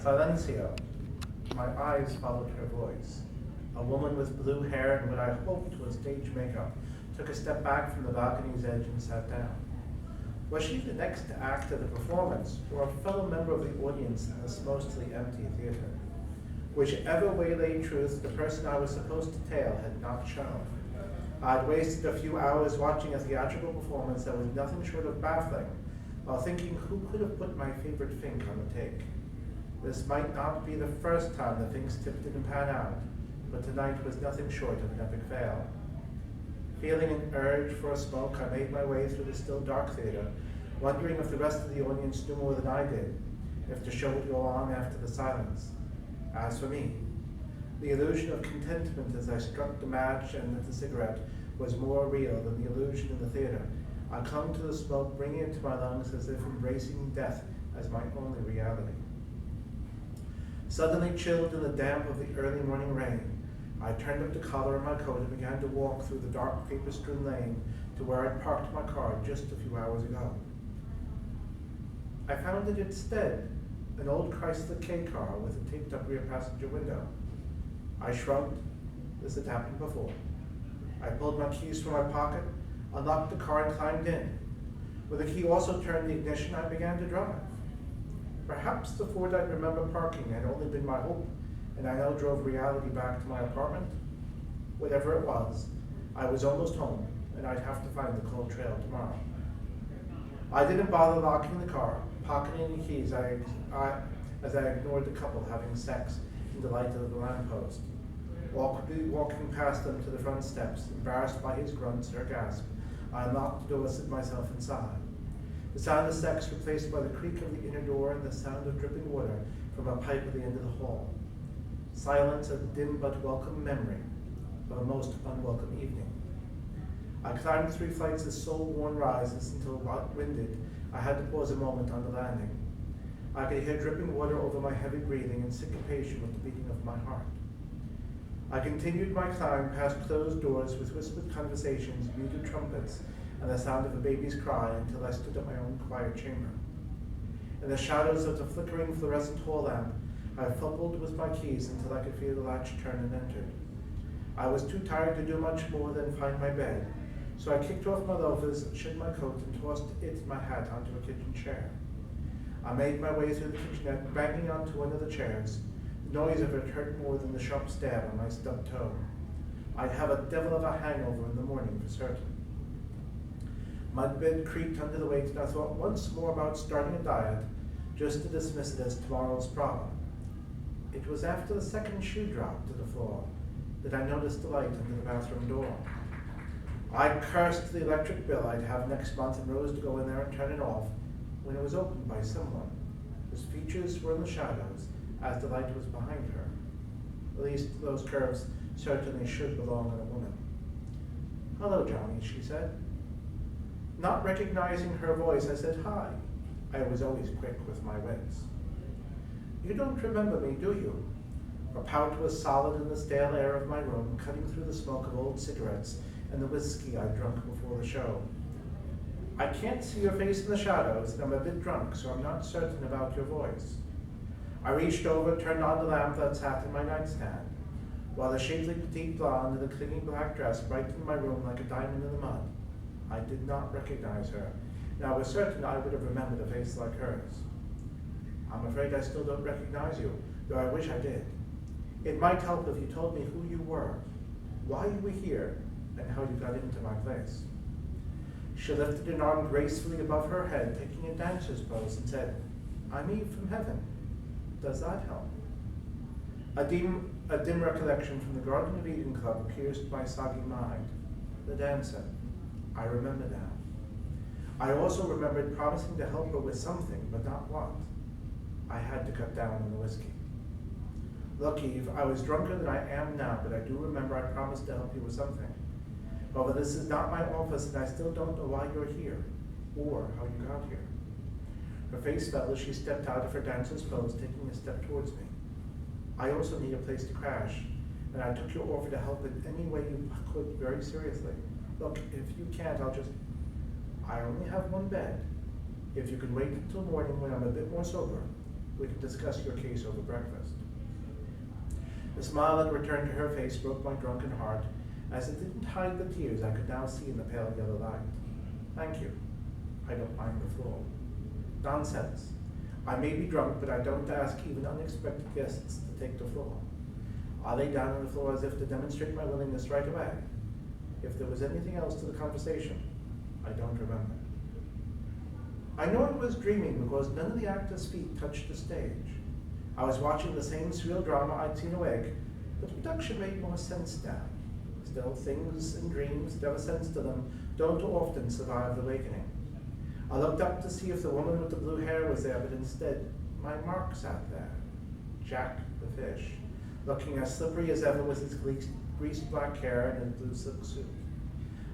Silencio. My eyes followed her voice. A woman with blue hair and what I hoped was stage makeup took a step back from the balcony's edge and sat down. Was she the next act of the performance, or a fellow member of the audience in this mostly empty theater? Whichever way lay truth, the person I was supposed to tail had not shown. I'd wasted a few hours watching a theatrical performance that was nothing short of baffling, while thinking who could have put my favorite Fink on the take. This might not be the first time the things tipped didn't pan out, but tonight was nothing short of an epic fail. Feeling an urge for a smoke, I made my way through the still dark theater, wondering if the rest of the audience knew more than I did, if the show would go on after the silence. As for me, the illusion of contentment as I struck the match and lit the cigarette was more real than the illusion in the theater. I clung to the smoke, bringing it to my lungs as if embracing death as my only reality. Suddenly chilled in the damp of the early morning rain, I turned up the collar of my coat and began to walk through the dark, paper-strewn lane to where I'd parked my car just a few hours ago. I found it instead an old Chrysler K car with a taped-up rear passenger window. I shrugged. This had happened before. I pulled my keys from my pocket, unlocked the car, and climbed in. With the key also turned the ignition, I began to drive. Perhaps the Ford I'd remember parking had only been my hope, and I now drove reality back to my apartment. Whatever it was, I was almost home, and I'd have to find the cold trail tomorrow. I didn't bother locking the car, pocketing the keys as I ignored the couple having sex in the light of the lamppost. Walking past them to the front steps, embarrassed by his grunts or gasp, I unlocked the door and slid myself inside. The sound of sex replaced by the creak of the inner door and the sound of dripping water from a pipe at the end of the hall. Silence, a dim but welcome memory of a most unwelcome evening. I climbed 3 flights of soul-worn rises until, winded, I had to pause a moment on the landing. I could hear dripping water over my heavy breathing and syncopation with the beating of my heart. I continued my climb past closed doors with whispered conversations, muted trumpets, and the sound of a baby's cry until I stood at my own quiet chamber. In the shadows of the flickering fluorescent hall lamp, I fumbled with my keys until I could feel the latch turn and entered. I was too tired to do much more than find my bed, so I kicked off my loafers, shed my coat, and tossed it and my hat onto a kitchen chair. I made my way through the kitchenette, banging onto one of the chairs. The noise of it hurt more than the sharp stab on my stubbed toe. I'd have a devil of a hangover in the morning for certain. My bed creaked under the weight, and I thought once more about starting a diet, just to dismiss it as tomorrow's problem. It was after the second shoe dropped to the floor that I noticed the light under the bathroom door. I cursed the electric bill I'd have next month and rose to go in there and turn it off when it was opened by someone whose features were in the shadows as the light was behind her. At least those curves certainly should belong on a woman. "Hello, Johnny," she said. Not recognizing her voice, I said hi. I was always quick with my wits. "You don't remember me, do you?" Her pout was solid in the stale air of my room, cutting through the smoke of old cigarettes and the whiskey I'd drunk before the show. "I can't see your face in the shadows, and I'm a bit drunk, so I'm not certain about your voice." I reached over, turned on the lamp that sat in my nightstand, while the shapely petite blonde in the clinging black dress brightened my room like a diamond in the mud. I did not recognize her, and I was certain I would have remembered a face like hers. "I'm afraid I still don't recognize you, though I wish I did. It might help if you told me who you were, why you were here, and how you got into my place." She lifted an arm gracefully above her head, taking a dancer's pose, and said, "I'm Eve from heaven. Does that help?" A dim recollection from the Garden of Eden Club pierced my soggy mind. The dancer. I remember now. I also remembered promising to help her with something, but not what. I had to cut down on the whiskey. "Look, Eve, I was drunker than I am now, but I do remember I promised to help you with something. However, this is not my office, and I still don't know why you're here, or how you got here." Her face fell as she stepped out of her dancer's pose, taking a step towards me. "I also need a place to crash, and I took your offer to help in any way you could very seriously. Look, if you can't, I only have one bed. If you could wait until morning when I'm a bit more sober, We can discuss your case over breakfast. The smile that returned to her face broke my drunken heart, as it didn't hide the tears I could now see in the pale yellow light. Thank you. I don't mind the floor. Nonsense. I may be drunk, but I don't ask even unexpected guests to take the floor. I lay down on the floor as if to demonstrate my willingness right away. If there was anything else to the conversation, I don't remember. I know I was dreaming because none of the actors' feet touched the stage. I was watching the same surreal drama I'd seen awake, but the production made more sense now. Still, things and dreams that have a sense to them don't often survive the awakening. I looked up to see if the woman with the blue hair was there, but instead, my Mark sat there. Jack the fish, looking as slippery as ever with his greased black hair and his blue silk suit.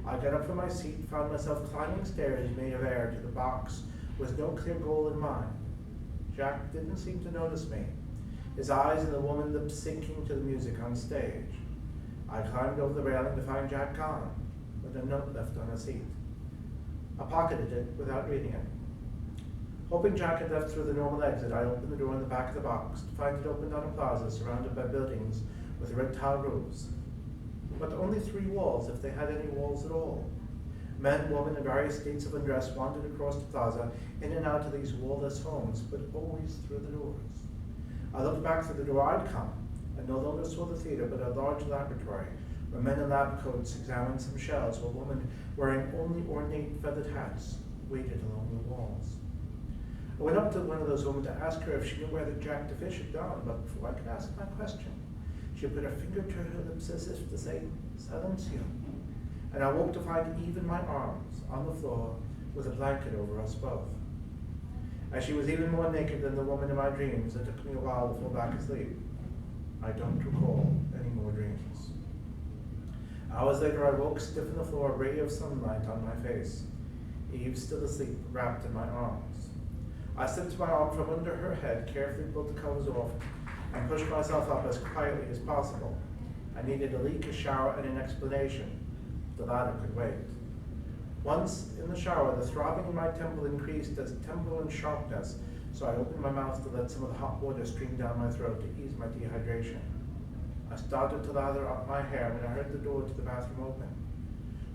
I got up from my seat and found myself climbing stairs made of air to the box with no clear goal in mind. Jack didn't seem to notice me, his eyes and the woman lips syncing to the music on stage. I climbed over the railing to find Jack gone, with a note left on a seat. I pocketed it without reading it. Hoping Jack had left through the normal exit, I opened the door in the back of the box to find it opened on a plaza surrounded by buildings with red tile roofs. But only 3 walls, if they had any walls at all. Men, women, in various states of undress wandered across the plaza, in and out of these wall-less homes, but always through the doors. I looked back through the door I'd come, and no longer saw the theater, but a large laboratory, where men in lab coats examined some shells, while women wearing only ornate feathered hats waited along the walls. I went up to one of those women to ask her if she knew where the Jack the Fish had gone, but before I could ask my question, she put her finger to her lips as if to say, "Silencio." And I woke to find even my arms on the floor with a blanket over us both. As she was even more naked than the woman in my dreams, it took me a while to fall back asleep. I don't recall any more dreams. Hours later, I woke stiff on the floor, a ray of sunlight on my face. Eve, still asleep, wrapped in my arms. I slipped my arm from under her head, carefully pulled the covers off, and pushed myself up as quietly as possible. I needed a leak, a shower, and an explanation. The latter could wait. Once in the shower, the throbbing in my temple increased as tempo and sharpness, so I opened my mouth to let some of the hot water stream down my throat to ease my dehydration. I started to lather up my hair when I heard the door to the bathroom open.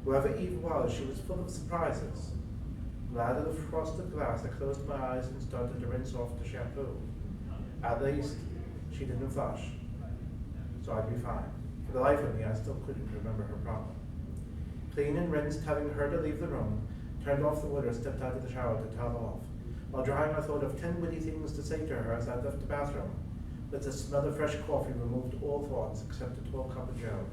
Whoever Eve was, she was full of surprises. Glad of the frosted glass, I closed my eyes and started to rinse off the shampoo. At least, she didn't flush, so I'd be fine. For the life of me, I still couldn't remember her problem. Clean and rinsed, having her to leave the room, turned off the water, stepped out of the shower to towel off. While drying, I thought of 10 witty things to say to her as I left the bathroom, but the smell of fresh coffee removed all thoughts except a tall cup of joe.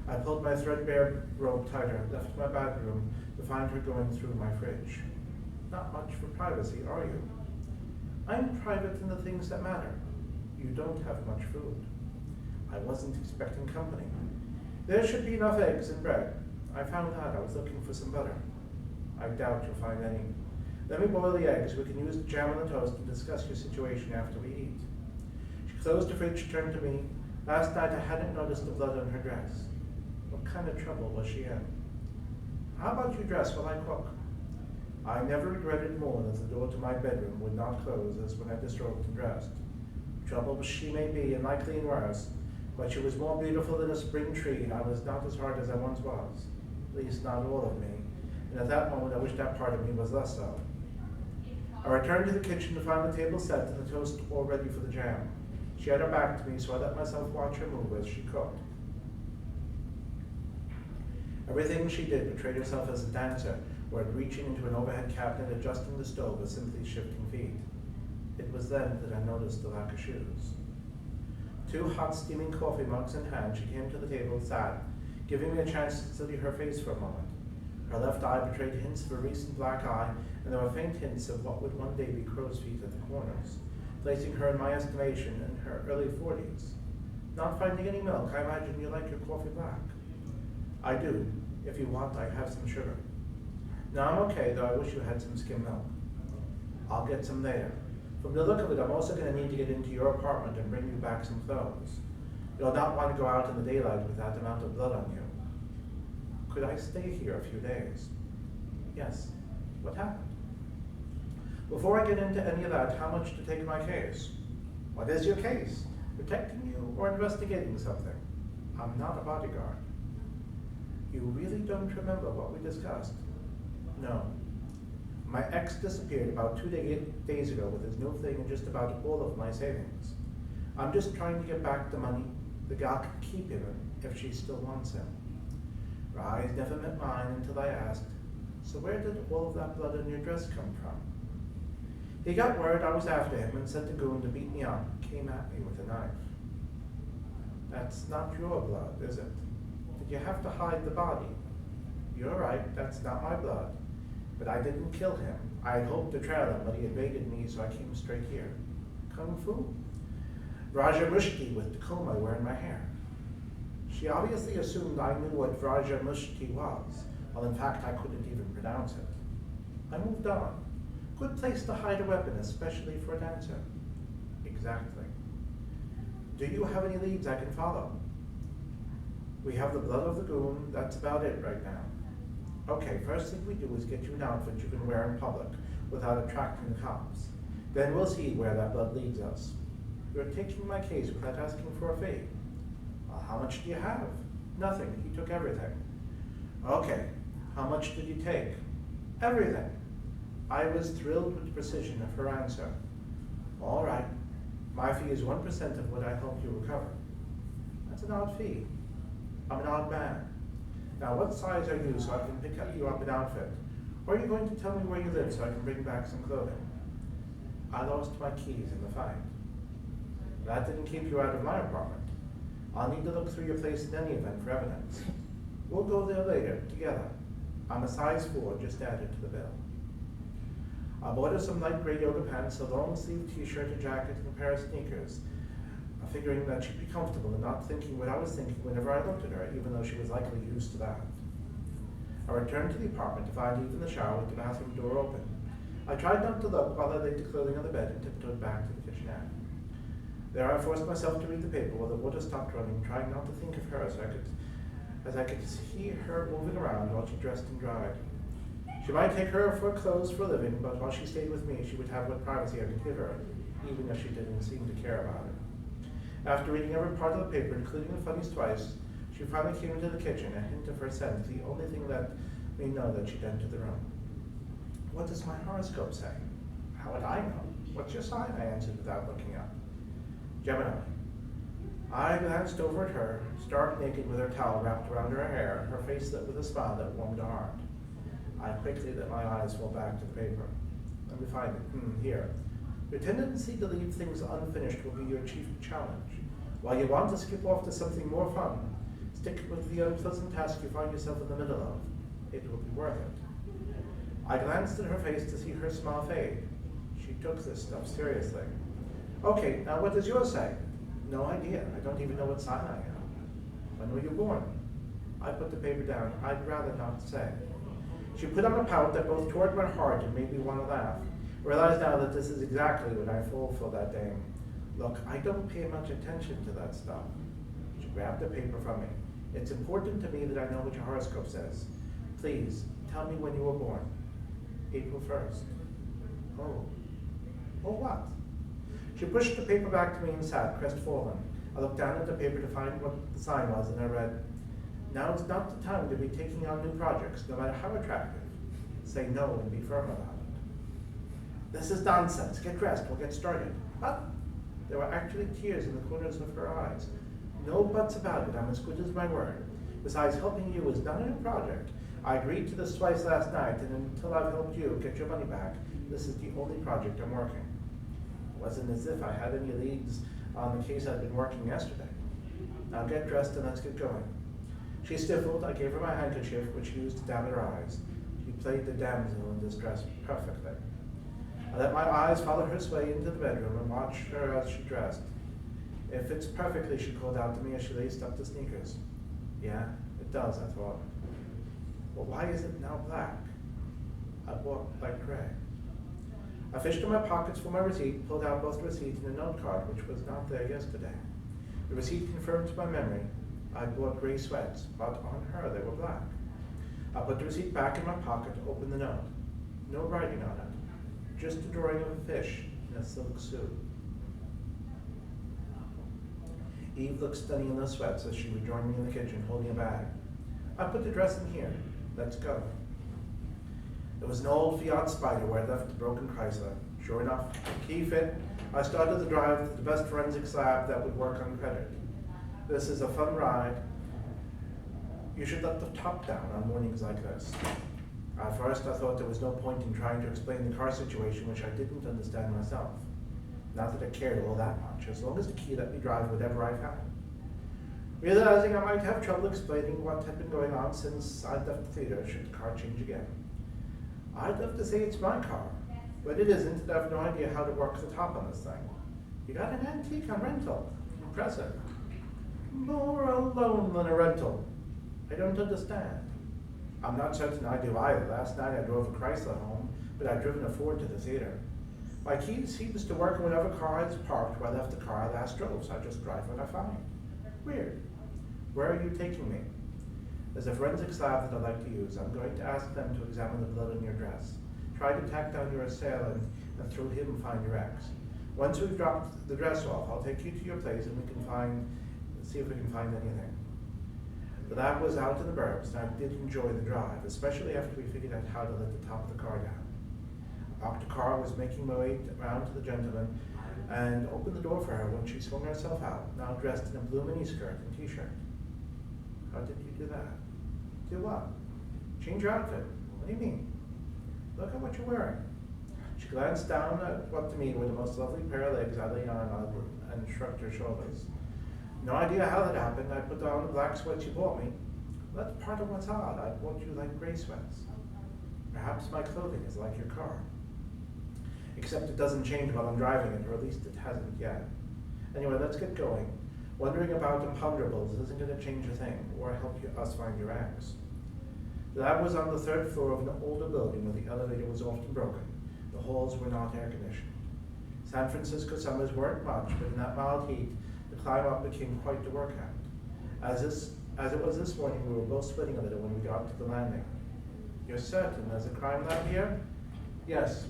I pulled my threadbare robe tighter, left my bedroom to find her going through my fridge. Not much for privacy, are you? I'm private in the things that matter. You don't have much food. I wasn't expecting company. There should be enough eggs and bread. I found out. I was looking for some butter. I doubt you'll find any. Let me boil the eggs. We can use the jam on the toast and discuss your situation after we eat. She closed the fridge, turned to me. Last night I hadn't noticed the blood on her dress. What kind of trouble was she in? How about you dress while I cook? I never regretted more that the door to my bedroom would not close as when I disrobed and dressed. Trouble she may be, and likely in worse, but she was more beautiful than a spring tree, and I was not as hard as I once was. At least not all of me, and at that moment I wished that part of me was less so. I returned to the kitchen to find the table set and the toast all ready for the jam. She had her back to me, so I let myself watch her move as she cooked. Everything she did betrayed herself as a dancer, or reaching into an overhead cabinet, adjusting the stove, or simply shifting feet. It was then that I noticed the lack of shoes. 2 hot steaming coffee mugs in hand, she came to the table and sat, giving me a chance to study her face for a moment. Her left eye betrayed hints of a recent black eye, and there were faint hints of what would one day be crow's feet at the corners, placing her in my estimation in her early 40s. Not finding any milk, I imagine you like your coffee black. I do. If you want, I have some sugar. No, I'm okay, though I wish you had some skim milk. I'll get some later. From the look of it, I'm also going to need to get into your apartment and bring you back some clothes. You'll not want to go out in the daylight with that amount of blood on you. Could I stay here a few days? Yes. What happened? Before I get into any of that, how much to take my case? What is your case? Protecting you or investigating something? I'm not a bodyguard. You really don't remember what we discussed? No. My ex disappeared about 2 days ago with his new thing and just about all of my savings. I'm just trying to get back the money. The gal can keep him if she still wants him. Her eyes never met mine until I asked, so where did all of that blood on your dress come from? He got word I was after him and sent a goon to beat me up, came at me with a knife. That's not your blood, is it? Did you have to hide the body? You're right, that's not my blood. But I didn't kill him. I had hoped to trail him, but he evaded me, so I came straight here. Kung Fu? Vraja Mushti with Tacoma wearing my hair. She obviously assumed I knew what Vraja Mushti was, while in fact I couldn't even pronounce it. I moved on. Good place to hide a weapon, especially for a dancer. Exactly. Do you have any leads I can follow? We have the blood of the goon, that's about it right now. Okay, first thing we do is get you an outfit you can wear in public without attracting the cops. Then we'll see where that blood leads us. You're taking my case without asking for a fee. Well, how much do you have? Nothing, he took everything. Okay, how much did he take? Everything. I was thrilled with the precision of her answer. All right, my fee is 1% of what I help you recover. That's an odd fee. I'm an odd man. Now, what size are you so I can pick you up an outfit? Or are you going to tell me where you live so I can bring back some clothing? I lost my keys in the fight. That didn't keep you out of my apartment. I'll need to look through your place in any event for evidence. We'll go there later, together. I'm a size 4, just added to the bill. I bought her some light gray yoga pants, a long sleeve t-shirt, a jacket, and a pair of sneakers, figuring that she'd be comfortable and not thinking what I was thinking whenever I looked at her, even though she was likely used to that. I returned to the apartment to find Eve in the shower with the bathroom door open. I tried not to look while I laid the clothing on the bed and tiptoed back to the kitchenette. There I forced myself to read the paper while the water stopped running, trying not to think of her as I could see her moving around while she dressed and dried. She might take her for clothes for a living, but while she stayed with me, she would have what privacy I could give her, even if she didn't seem to care about it. After reading every part of the paper, including the funnies twice, she finally came into the kitchen, a hint of her scent, the only thing that made me know that she'd entered the room. What does my horoscope say? How would I know? What's your sign? I answered without looking up. Gemini. I glanced over at her, stark naked with her towel wrapped around her hair, her face lit with a smile that warmed the heart. I quickly let my eyes fall back to the paper. Let me find it. Here. Your tendency to leave things unfinished will be your chief challenge. While you want to skip off to something more fun, stick with the unpleasant task you find yourself in the middle of. It will be worth it. I glanced at her face to see her smile fade. She took this stuff seriously. Okay, now what does yours say? No idea. I don't even know what sign I am. When were you born? I put the paper down. I'd rather not say. She put on a pout that both tore my heart and made me want to laugh. I realize now that this is exactly what I fall for that day. Look, I don't pay much attention to that stuff. She grabbed the paper from me. It's important to me that I know what your horoscope says. Please, tell me when you were born. April 1st. Oh. Oh, what? She pushed the paper back to me and sat, crestfallen. I looked down at the paper to find what the sign was, and I read, now is not the time to be taking on new projects, no matter how attractive. Say no and be firm about it. This is nonsense. Get dressed. We'll get started. But there were actually tears in the corners of her eyes. No buts about it. I'm as good as my word. Besides, helping you is not a new project. I agreed to this twice last night, and until I've helped you get your money back, this is the only project I'm working. It wasn't as if I had any leads on the case I'd been working yesterday. Now get dressed and let's get going. She stiffled. I gave her my handkerchief, which she used to dab her eyes. She played the damsel in distress perfectly. I let my eyes follow her sway into the bedroom and watched her as she dressed. It fits perfectly, she called out to me as she laced up the sneakers. Yeah, it does, I thought. Well, why is it now black? I bought light gray. I fished in my pockets for my receipt, pulled out both the receipt and a note card, which was not there yesterday. The receipt confirmed to my memory I bought gray sweats, but on her they were black. I put the receipt back in my pocket, opened the note. No writing on it. just a drawing of a fish in a silk suit. Eve looked stunning in the sweats as she rejoined me in the kitchen, holding a bag. I put the dress in here. Let's go. It was an old Fiat Spider where I left the broken Chrysler. Sure enough, key fit. I started the drive to the best forensics lab that would work on credit. This is a fun ride. You should let the top down on mornings like this. At first, I thought there was no point in trying to explain the car situation, which I didn't understand myself. Not that I cared all that much, as long as the key let me drive whatever I found. Realizing I might have trouble explaining what had been going on since I'd left the theater should the car change again. I'd love to say it's my car, but it isn't, and I have no idea how to work the top on this thing. You got an antique on rental. Impressive. More a loan than a rental. I don't understand. I'm not certain I do either. Last night I drove a Chrysler home, but I'd driven a Ford to the theater. My key seems to work whenever a car is parked where I left the car I last drove, so I just drive what I find. Weird. Where are you taking me? There's a forensics lab that I'd like to use. I'm going to ask them to examine the blood on your dress. Try to track down your assailant and through him find your ex. Once we've dropped the dress off, I'll take you to your place and we can see if we can find anything. The lab was out in the burbs, and I did enjoy the drive, especially after we figured out how to let the top of the car down. I parked the car, was making my way around to the gentleman, and opened the door for her when she swung herself out, now dressed in a blue miniskirt and t-shirt. How did you do that? Do what? Change your outfit? What do you mean? Look at what you're wearing. She glanced down at what to me were the most lovely pair of legs I lay on and shrugged her shoulders. No idea how that happened. I put on the black sweats you bought me. That's part of what's odd. I bought you like gray sweats. Perhaps my clothing is like your car. Except it doesn't change while I'm driving it, or at least it hasn't yet. Anyway, let's get going. Wondering about imponderables isn't going to change a thing, or help us find your ex. The lab was on the third floor of an older building where the elevator was often broken. The halls were not air conditioned. San Francisco summers weren't much, but in that mild heat, the climb up became quite the workout. As it was this morning, we were both sweating a little when we got to the landing. You're certain there's a crime lab here? Yes,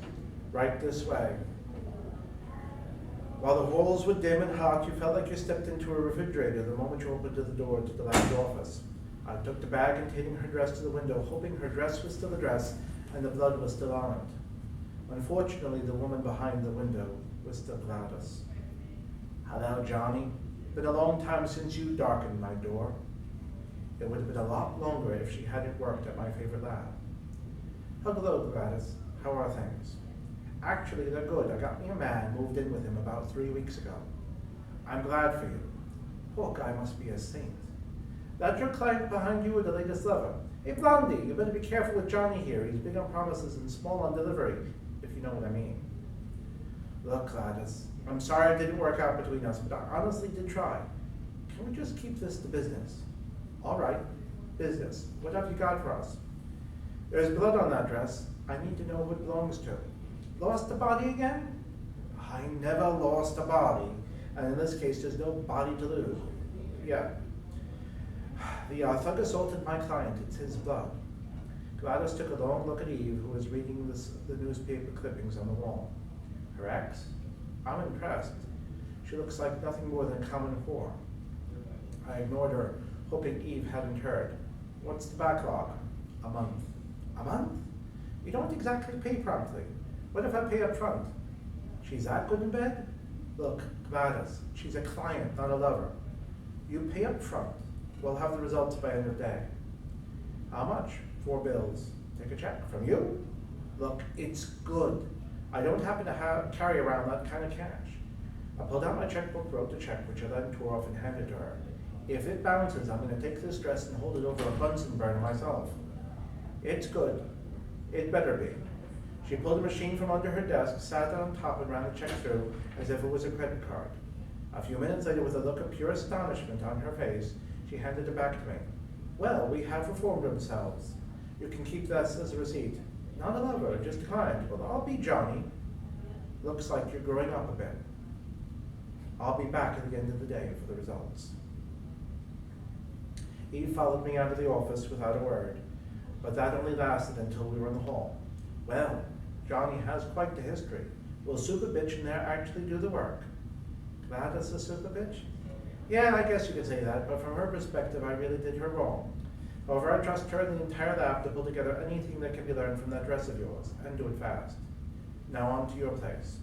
right this way. While the halls were dim and hot, you felt like you stepped into a refrigerator the moment you opened the door to the lab's office. I took the bag and taking her dress to the window, hoping her dress was still a dress and the blood was still on it. Unfortunately, the woman behind the window was still Gladys. Hello, Johnny. Been a long time since you darkened my door. It would have been a lot longer if she hadn't worked at my favorite lab. Hello, Gladys. How are things? Actually, they're good. I got me a man, moved in with him about 3 weeks ago. I'm glad for you. Poor guy must be a saint. That's your client behind you or the latest lover? Hey, Blondie, you better be careful with Johnny here. He's big on promises and small on delivery, if you know what I mean. Look, Gladys, I'm sorry it didn't work out between us, but I honestly did try. Can we just keep this to business? All right, business. What have you got for us? There's blood on that dress. I need to know who it belongs to. Lost a body again? I never lost a body, and in this case, there's no body to lose. Yeah. The thug assaulted my client. It's his blood. Gladys took a long look at Eve, who was reading the newspaper clippings on the wall. Her ex? I'm impressed. She looks like nothing more than a common whore. I ignored her, hoping Eve hadn't heard. What's the backlog? A month. A month? You don't exactly pay promptly. What if I pay up front? She's that good in bed? Look, Gladys, she's a client, not a lover. You pay up front. We'll have the results by end of day. How much? 4 bills. Take a check. From you? Look, it's good. I don't happen to carry around that kind of cash. I pulled out my checkbook, wrote the check, which I then tore off and handed to her. If it bounces, I'm going to take this dress and hold it over a Bunsen burner myself. It's good. It better be. She pulled a machine from under her desk, sat on top and ran the check through as if it was a credit card. A few minutes later, with a look of pure astonishment on her face, she handed it back to me. Well, we have reformed ourselves. You can keep this as a receipt. Not a lover, just a client. Well, I'll be Johnny. Looks like you're growing up a bit. I'll be back at the end of the day for the results. Eve followed me out of the office without a word, but that only lasted until we were in the hall. Well, Johnny has quite the history. Will Super Bitch in there actually do the work? Gladys the Super Bitch? Yeah, I guess you could say that, but from her perspective, I really did her wrong. However, I trust her and the entire lab to pull together anything that can be learned from that dress of yours, and do it fast. Now on to your place.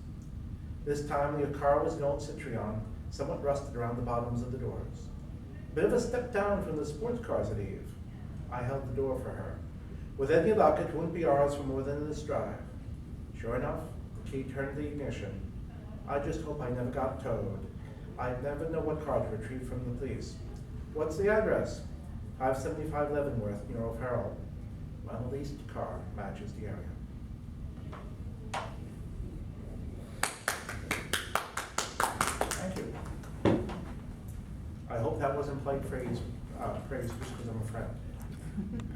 This time, the car was an old Citroen, somewhat rusted around the bottoms of the doors. A bit of a step down from the sports cars at Eve. I held the door for her. With any luck, it wouldn't be ours for more than this drive. Sure enough, the key turned the ignition. I just hope I never got towed. I'd never know what car to retrieve from the police. What's the address? 575 Leavenworth, near O'Farrell. Well, at least the car matches the area. Thank you. I hope that wasn't polite praise just because I'm a friend.